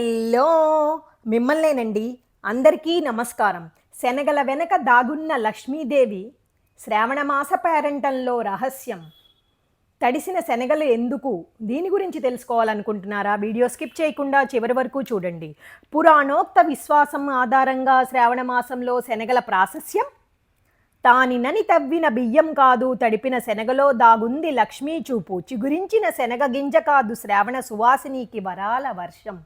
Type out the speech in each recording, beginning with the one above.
Hello మిమ్మల్నేనండి. అందరికీ నమస్కారం. శనగల వెనక దాగున్న లక్ష్మీదేవి, శ్రావణమాస పేరంటంలో రహస్యం. తడిసిన శనగలు ఎందుకు? దీని గురించి తెలుసుకోవాలనుకుంటున్నారా? వీడియో స్కిప్ చేయకుండా చివరి వరకు చూడండి. పురాణోక్త విశ్వాసం ఆధారంగా శ్రావణ మాసంలో శనగల ప్రాశస్యం. తానినని తవ్విన బియ్యం కాదు, తడిపిన శనగలో దాగుంది లక్ష్మీ చూపు. చిగురించిన శనగ గింజ కాదు, శ్రావణ సువాసినికి వరాల వర్షం.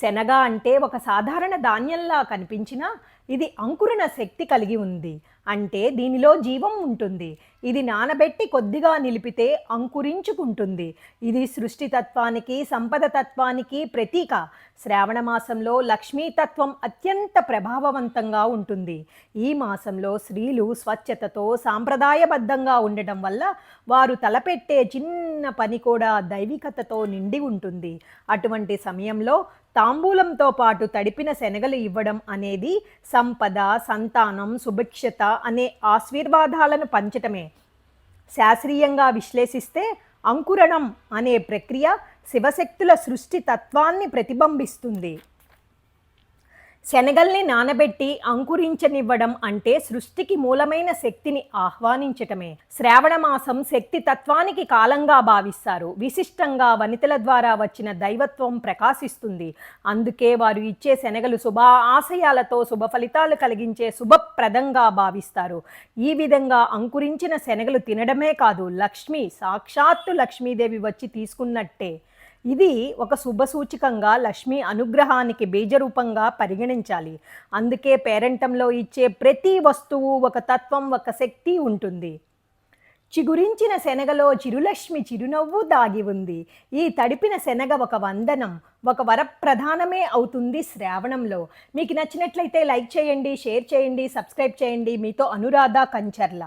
శనగ అంటే ఒక సాధారణ ధాన్యంలా కనిపించినా ఇది అంకురణ శక్తి కలిగి ఉంది. అంటే దీనిలో జీవం ఉంటుంది. ఇది నానబెట్టి కొద్దిగా నిలిపితే అంకురించుకుంటుంది. ఇది సృష్టితత్వానికి, సంపద తత్వానికి ప్రతీక. శ్రావణ మాసంలో లక్ష్మీతత్వం అత్యంత ప్రభావవంతంగా ఉంటుంది. ఈ మాసంలో స్త్రీలు స్వచ్ఛతతో సాంప్రదాయబద్ధంగా ఉండటం వల్ల వారు తలపెట్టే చిన్న పని కూడా దైవికతతో నిండి ఉంటుంది. అటువంటి సమయంలో తాంబూలంతో పాటు తడిపిన శనగలు ఇవ్వడం అనేది సంపద, సంతానం, సుభిక్షత అనే ఆశీర్వాదాలను పంచటమే. శాస్త్రీయంగా విశ్లేషిస్తే అంకురణం అనే ప్రక్రియ శివశక్తుల సృష్టి తత్వాన్ని ప్రతిబింబిస్తుంది. శనగల్ని నానబెట్టి అంకురించనివ్వడం అంటే సృష్టికి మూలమైన శక్తిని ఆహ్వానించటమే. శ్రావణ మాసం శక్తి తత్వానికి కాలంగా భావిస్తారు. విశిష్టంగా వనితల ద్వారా వచ్చిన దైవత్వం ప్రకాశిస్తుంది. అందుకే వారు ఇచ్చే శనగలు శుభ ఆశయాలతో శుభ ఫలితాలు కలిగించే శుభప్రదంగా భావిస్తారు. ఈ విధంగా అంకురించిన శనగలు తినడమే కాదు, సాక్షాత్తు లక్ష్మీదేవి వచ్చి తీసుకున్నట్టే. ఇది ఒక శుభసూచకంగా లక్ష్మీ అనుగ్రహానికి బీజరూపంగా పరిగణించాలి. అందుకే పేరంటంలో ఇచ్చే ప్రతి వస్తువు ఒక తత్వం, ఒక శక్తి ఉంటుంది. చిగురించిన శనగలో చిరులక్ష్మి చిరునవ్వు దాగి ఉంది. ఈ తడిపిన శనగ ఒక వందనం, ఒక వరప్రధానమే అవుతుంది శ్రావణంలో. మీకు నచ్చినట్లయితే లైక్ చేయండి, షేర్ చేయండి, సబ్స్క్రైబ్ చేయండి. మీతో అనురాధ కంచర్ల.